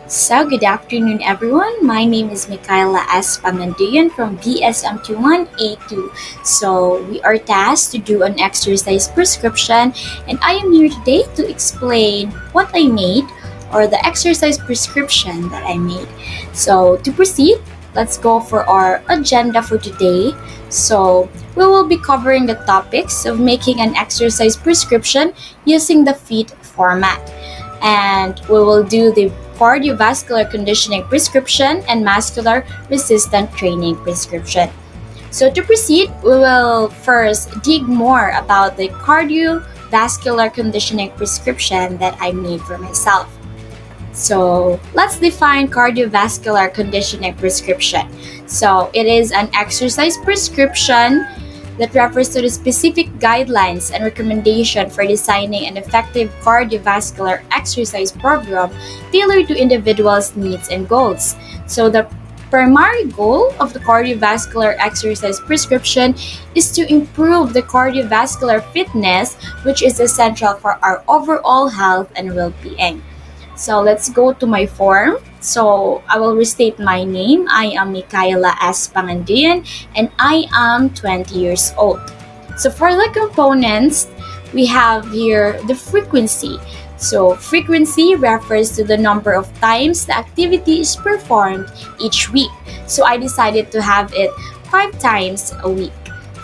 So, good afternoon, everyone. My name is Michaela S. Pangandian from BSMT1 A2. So, we are tasked to do an exercise prescription, and I am here today to explain what I made or the exercise prescription that I made. So, to proceed, let's go for our agenda for today. So, we will be covering the topics of making an exercise prescription using the FITT format, and we will do the cardiovascular conditioning prescription and muscular resistant training prescription. So to proceed, we will first dig more about the cardiovascular conditioning prescription that I made for myself. So let's define cardiovascular conditioning prescription. So it is an exercise prescription that refers to the specific guidelines and recommendation for designing an effective cardiovascular exercise program tailored to individuals' needs and goals. So the primary goal of the cardiovascular exercise prescription is to improve the cardiovascular fitness, which is essential for our overall health and well-being. So let's go to my form. So I will restate my name. I am Michaela S. Pangandian and I am 20 years old. So for the components, we have here the frequency. So frequency refers to the number of times the activity is performed each week. So I decided to have it 5 times a week.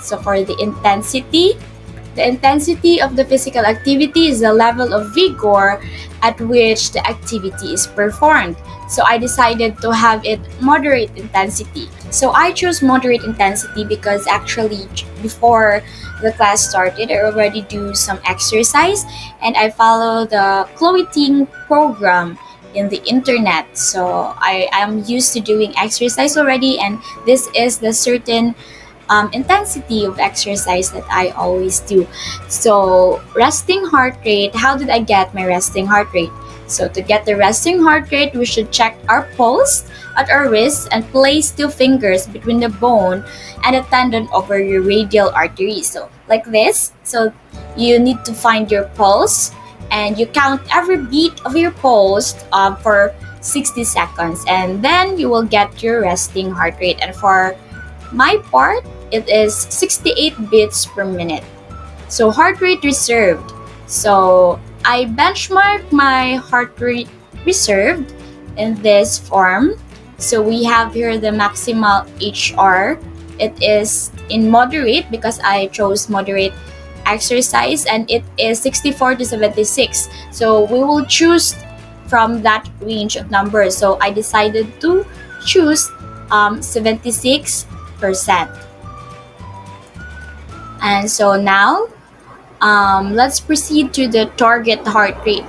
So for the intensity of the physical activity is the level of vigor at which the activity is performed. So I decided to have it moderate intensity. So I chose moderate intensity because actually before the class started, I already do some exercise and I follow the clothing program in the internet. So I am used to doing exercise already, and this is the certain intensity of exercise that I always do. So, resting heart rate, how did I get my resting heart rate? So, to get the resting heart rate, we should check our pulse at our wrist and place 2 fingers between the bone and a tendon over your radial artery. So, like this. So, you need to find your pulse and you count every beat of your pulse for 60 seconds, and then you will get your resting heart rate. And for my part, it is 68 beats per minute. So heart rate reserved. So I benchmark my heart rate reserved in this form. So we have here the maximal HR. It is in moderate because I chose moderate exercise, and it is 64 to 76. So we will choose from that range of numbers. So I decided to choose 76%. And so now, let's proceed to the target heart rate.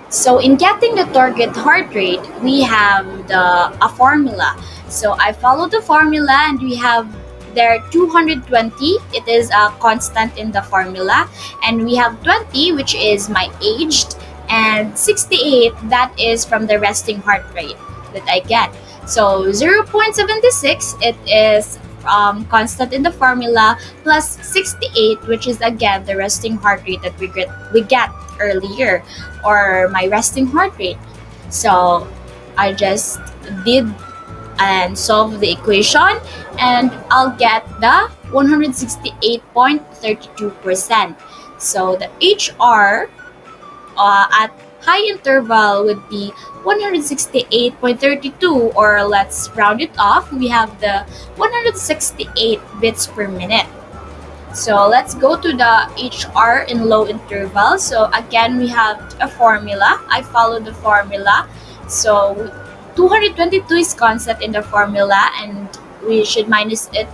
So in getting the target heart rate, we have a formula. So I follow the formula, and we have there 220. It is a constant in the formula, and we have 20, which is my age, and 68, that is from the resting heart rate that I get. So 0.76, it is constant in the formula, plus 68, which is again the resting heart rate that we get earlier, or my resting heart rate. So I just did and solve the equation, and I'll get the 168.32%. So the HR at high interval would be 168.32, or let's round it off, we have the 168 bits per minute. So let's go to the HR in low interval. So again, we have a formula. I follow the formula. So 222 is constant in the formula, and we should minus it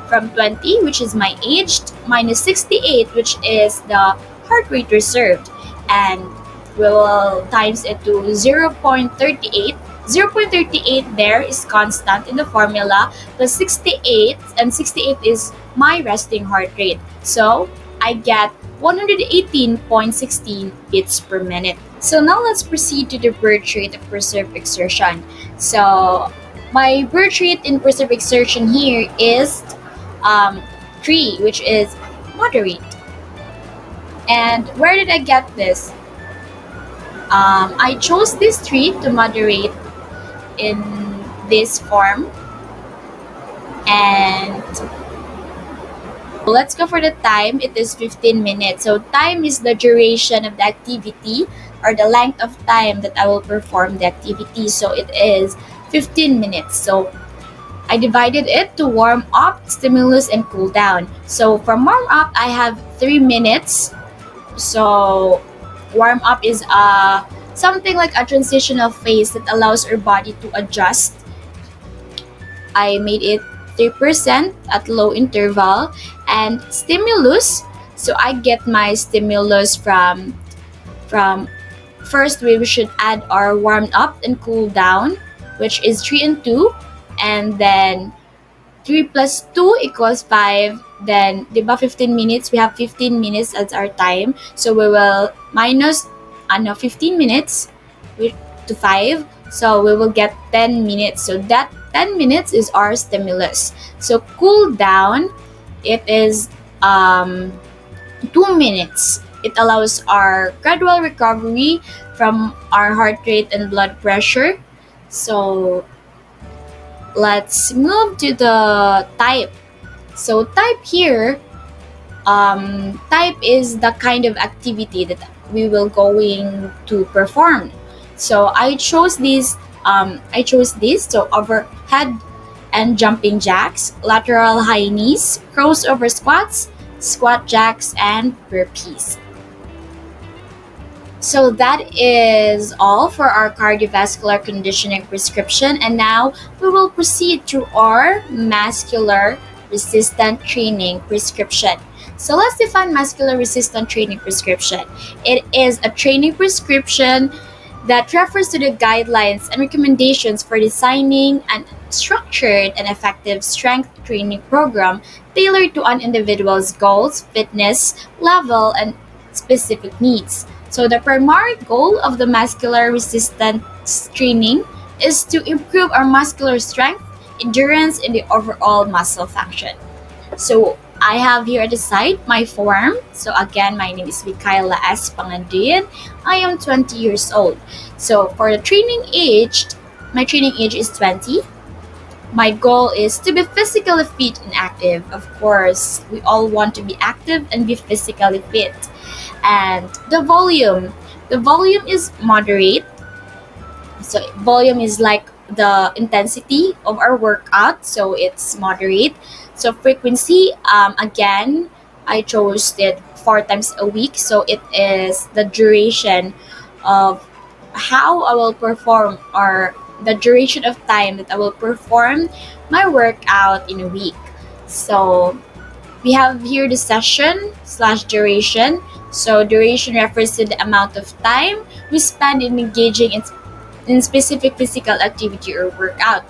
from 20, which is my age, minus 68, which is the heart rate reserved, and we will times it to 0.38. 0.38 there is constant in the formula, plus 68, and 68 is my resting heart rate. So I get 118.16 beats per minute. So now let's proceed to the birth rate of preserved exertion. So my birth rate in preserved exertion here is 3, which is moderate. And where did I get this? I chose this three to moderate in this form. And let's go for the time. It is 15 minutes. So time is the duration of the activity, or the length of time that I will perform the activity. So it is 15 minutes. So I divided it to warm up, stimulus, and cool down. So for warm up, I have 3 minutes. So warm up is something like a transitional phase that allows our body to adjust. I made it 3% at low interval. And stimulus, so I get my stimulus from first we should add our warm up and cool down, which is 3 and 2, and then 3 plus 2 equals 5. Then, di ba 15 minutes? We have 15 minutes as our time. So, we will minus 15 minutes to 5. So, we will get 10 minutes. So, that 10 minutes is our stimulus. So, cool down, it is 2 minutes. It allows our gradual recovery from our heart rate and blood pressure. So, let's move to the type. So type here, type is the kind of activity that we will going to perform. So I chose this. So overhead and jumping jacks, lateral high knees, crossover squats, squat jacks, and burpees. So that is all for our cardiovascular conditioning prescription, and now we will proceed to our muscular resistant training prescription. So let's define muscular resistant training prescription. It is a training prescription that refers to the guidelines and recommendations for designing an structured and effective strength training program tailored to an individual's goals, fitness level, and specific needs. So the primary goal of the muscular resistance training is to improve our muscular strength, endurance, and the overall muscle function. So I have here at the side my form. So again, my name is Micaela S. Pangandian. I am 20 years old. So for the training age, my training age is 20. My goal is to be physically fit and active. Of course, we all want to be active and be physically fit. And the volume is moderate. So volume is like the intensity of our workout, so it's moderate. So frequency, again, I chose it 4 times a week. So it is the duration of how I will perform, or the duration of time that I will perform my workout in a week. So we have here the session / duration. So duration refers to the amount of time we spend in engaging in specific physical activity or workout.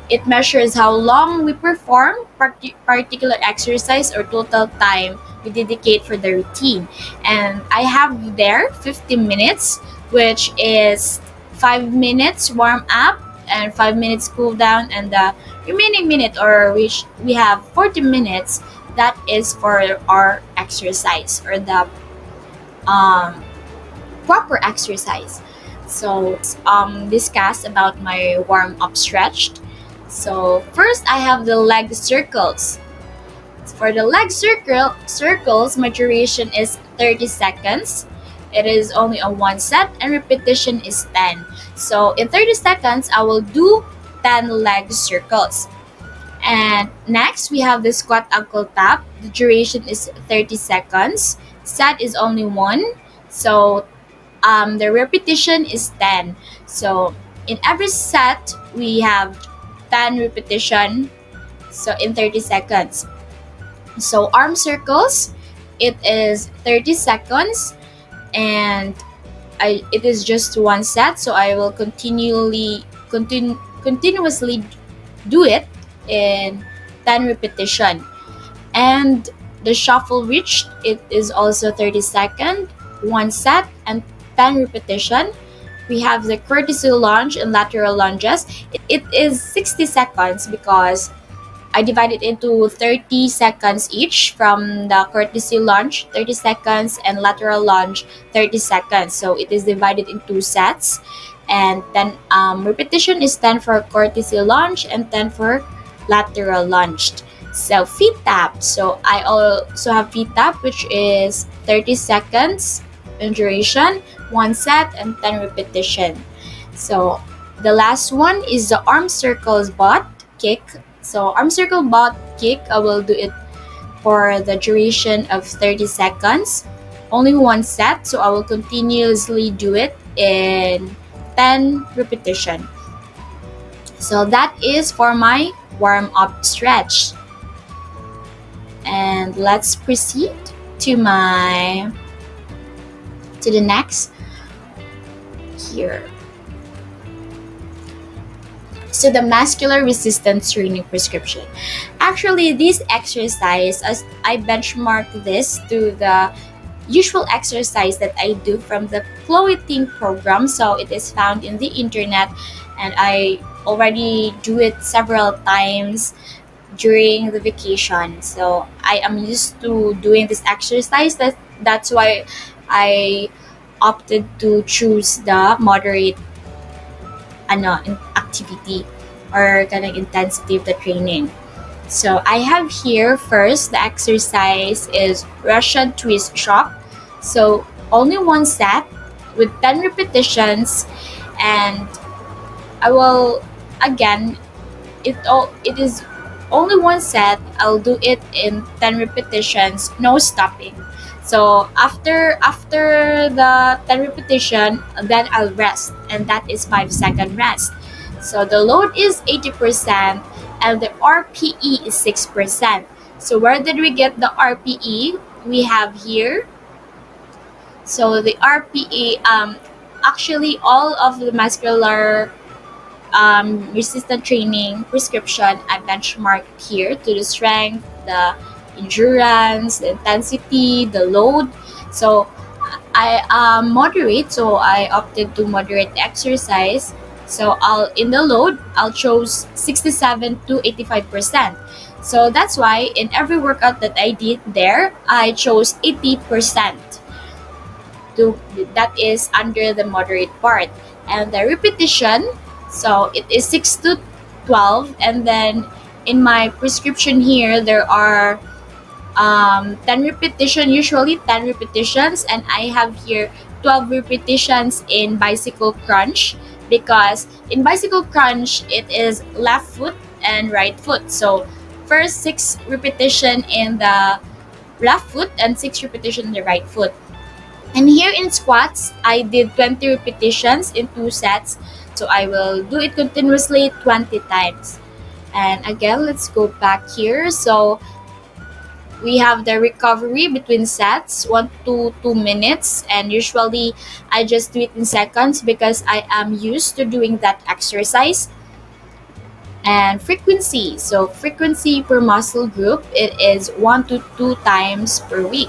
It measures how long we perform particular exercise or total time we dedicate for the routine. And I have there 15 minutes, which is 5 minutes warm up and 5 minutes cool down, and the remaining minute, or which we have 40 minutes, that is for our exercise, or the proper exercise. So discuss about my warm up stretch. So first I have the leg circles. For the leg circles, my duration is 30 seconds. It is only a 1 set, and repetition is 10. So in 30 seconds, I will do 10 leg circles. And next, we have the squat ankle tap. The duration is 30 seconds. Set is only 1. So the repetition is 10. So in every set, we have 10 repetition. So in 30 seconds. So arm circles, it is 30 seconds, and it is just 1 set. So I will continuously do it in 10 repetition. And the shuffle reach, it is also 30 seconds, 1 set, and 10 repetition. We have the courtesy lunge and lateral lunges. It is 60 seconds because I divide it into 30 seconds each from the courtesy lunge, 30 seconds, and lateral lunge, 30 seconds. So it is divided in two sets. And then repetition is 10 for courtesy lunge and 10 for lateral lunge. So feet tap. So I also have feet tap, which is 30 seconds in duration, one set, and 10 repetition. So the last one is the arm circles butt kick. So arm circle butt kick, I will do it for the duration of 30 seconds. Only one set, so I will continuously do it in 10 repetition. So that is for my warm-up stretch. And let's proceed to the next here. So the muscular resistance training prescription. Actually, this exercise, as I benchmark this to the usual exercise that I do from the Chloe Ting program. So it is found in the internet, and I already do it several times during the vacation. So I am used to doing this exercise. That's why I opted to choose the moderate activity or kind of intensity of the training. So I have here first the exercise is Russian twist shock. So only one set with 10 repetitions, and I will again it is only one set. I'll do it in 10 repetitions, no stopping. So after the 10 repetition, then I'll rest, and that is 5-second rest. So the load is 80% and the RPE is 6%. So where did we get the RPE? We have here. So the RPE, actually all of the muscular resistant training prescription I benchmarked here to the strength, the endurance, the intensity, the load. So I moderate, so I opted to moderate the exercise. So in the load I'll choose 67 to 85%. So that's why in every workout that I did there, I chose 80% to that is under the moderate part. And the repetition, so it is 6 to 12, and then in my prescription here there are 10 repetition, usually 10 repetitions, and I have here 12 repetitions in bicycle crunch, because in bicycle crunch it is left foot and right foot. So first 6 repetition in the left foot and 6 repetition in the right foot. And here in squats, I did 20 repetitions in 2 sets. So I will do it continuously 20 times. And again, let's go back here. So we have the recovery between sets, 1 to 2 minutes. And usually I just do it in seconds because I am used to doing that exercise. And frequency. So frequency per muscle group, it is 1 to 2 times per week.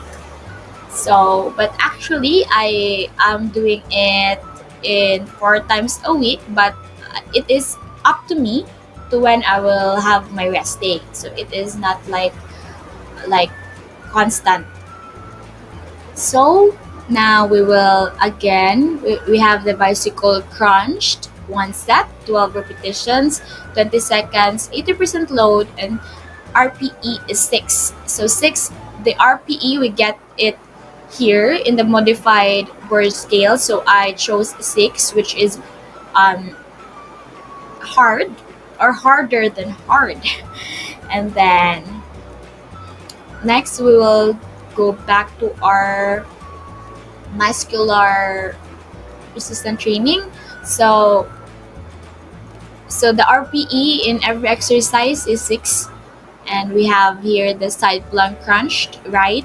So, but actually, I am doing it in 4 times a week, but it is up to me to when I will have my rest day. So it is not like constant. So now we will again we have the bicycle crunched, one set, 12 repetitions, 20 seconds, 80% load, and RPE is 6. So 6, the RPE we get it here in the modified word scale. So I chose 6, which is hard or harder than hard. And then next we will go back to our muscular resistant training. So the RPE in every exercise is 6, and we have here the side plank crunched, right?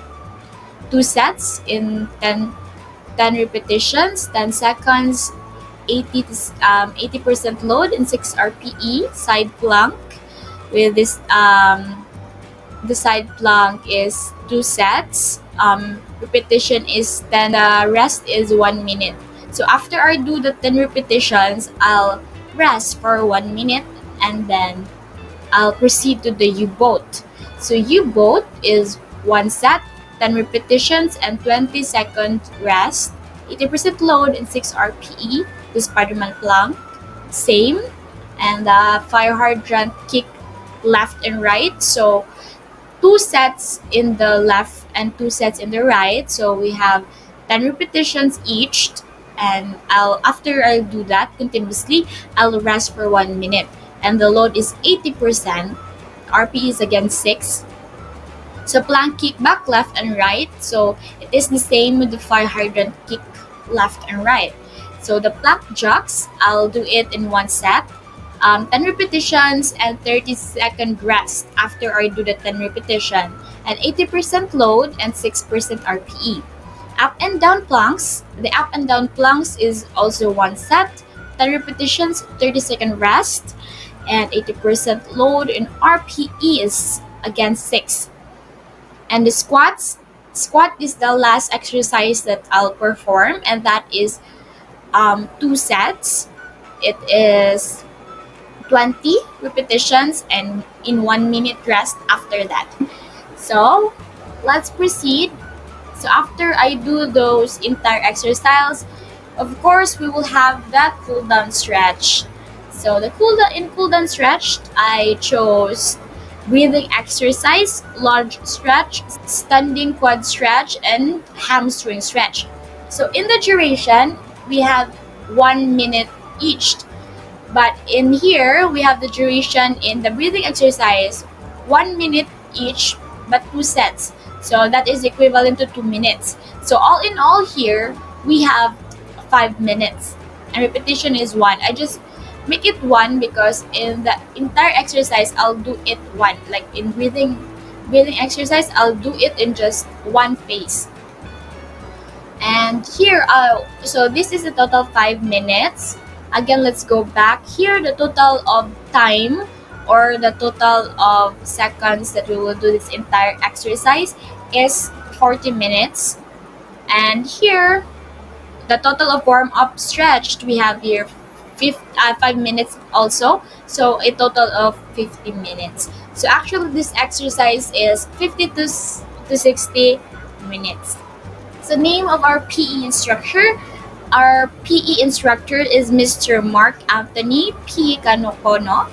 2 sets in 10 repetitions, 10 seconds, 80% load and 6 RPE side plank. With this, the side plank is 2 sets. Repetition is 10. The rest is 1 minute. So after I do the 10 repetitions, I'll rest for 1 minute, and then I'll proceed to the U-boat. So U-boat is one set, 10 repetitions and 20-second rest, 80% load and 6 RPE. The Spider-Man plank, same. And the fire hydrant kick left and right. So two sets in the left and two sets in the right. So we have 10 repetitions each. And after I do that continuously, I'll rest for 1 minute. And the load is 80%. RP is again 6. So plank kick back left and right. So it is the same with the fire hydrant kick left and right. So the plank jacks, I'll do it in one set. 10 repetitions and 30-second rest after I do the 10 repetition, and 80% load and 6% RPE. Up and down planks, the up and down planks is also one set, 10 repetitions, 30-second rest, and 80% load, and RPE is again 6. And the squat is the last exercise that I'll perform, and that is 2 sets. It is 20 repetitions and in 1 minute rest after that. So let's proceed. So after I do those entire exercises, of course we will have that cool down stretch. So the cool down stretch, I chose breathing exercise, large stretch, standing quad stretch, and hamstring stretch. So in the duration, we have 1 minute each. But in here, we have the duration in the breathing exercise, 1 minute each, but 2 sets. So that is equivalent to 2 minutes. So all in all here, we have 5 minutes. And repetition is 1. I just make it 1 because in the entire exercise, I'll do it 1. Like in breathing exercise, I'll do it in just one phase. And here, so this is a total 5 minutes. Again, let's go back here. The total of time or the total of seconds that we will do this entire exercise is 40 minutes. And here, the total of warm-up stretched, we have here 5 minutes also. So a total of 50 minutes. So actually, this exercise is 50 to 60 minutes. So name of our PE instructor. Our PE instructor is Mr. Mark Anthony P. Kanokono.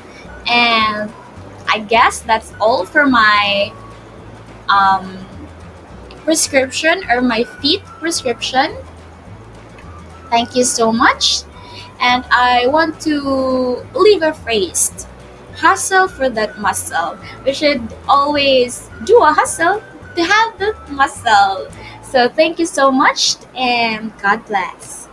And I guess that's all for my prescription or my FITT prescription. Thank you so much. And I want to leave a phrase. Hustle for that muscle. We should always do a hustle to have that muscle. So thank you so much and God bless.